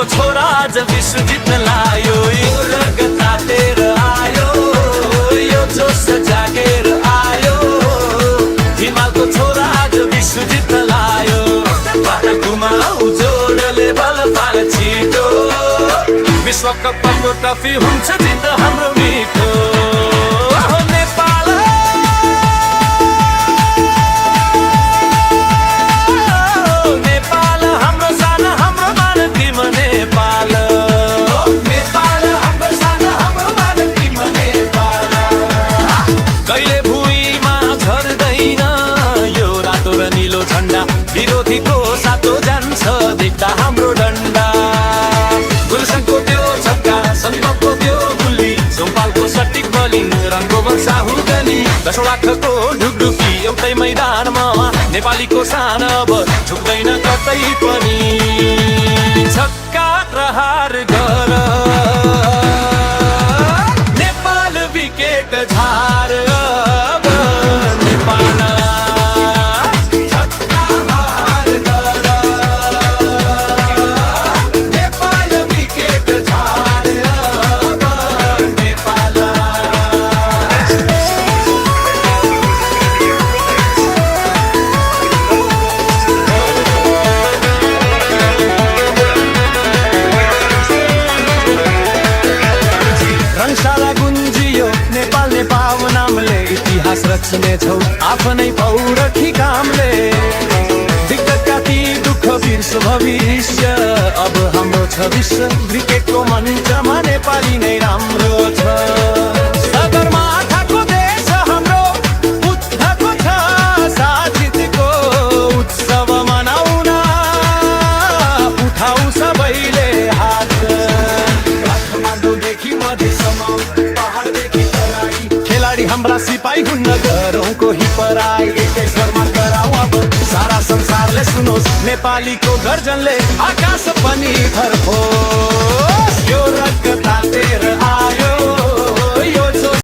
नेपालको छोरा आज विश्व जित्न लायो यो रगत तातेर आयो यो जोस जागेर आयो हिमालको छोरा आज विश्व जित्न लायो घुमाउ जोडले बल पाल छिटो विश्वकपको ट्रफी हुन्छ जित हाम्रो मिठो नेपाल नेपाल हाम्रो सान हाम्रो मान तिम नेपाल नेपाल हाम्रो सान हाम्रो मान तिम नेपाल कहिले भुइँमा झर्दैन यो रातो र नीलो झण्डा विरोधीको सातो जान्छ देख्दा हाम्रो डन्डा गुलसनको त्यो छक्का सन्पको त्यो गुल्ली सोमपालको सटिक बलिङ रङ्गोबर साहु गली 10 लाखको ढुकढुकी एउटै मैदानमा नेपालीको सान अब झुक्दैन कतै पनि छक्का प्रहार गर नेपाल विकेट झार अब नेपाल रङशाला गुन्जियो नेपाल नेपाल नामले इतिहास रच्नेछौ आफ्नै पौरखी कामले दिक्कतका ती दुःख बिर्स भविष्य अब हाम्रो छ विश्व क्रिकेटको मञ्चमा नेपाली नै राम्रो छ सगरमाथाको देश हाम्रो बुद्धको छ साजिदको उत्सव मनाउन उठाउ सबैले हात खेलाडी हाम्रा सिपाही हुन्न गरौँ कोही पराई एकै स्वरमा गराउँ अब सारा संसारले सुनोस् नेपालीको गर्जनले आकाश पनि थर्कोस् यो रगत तातेर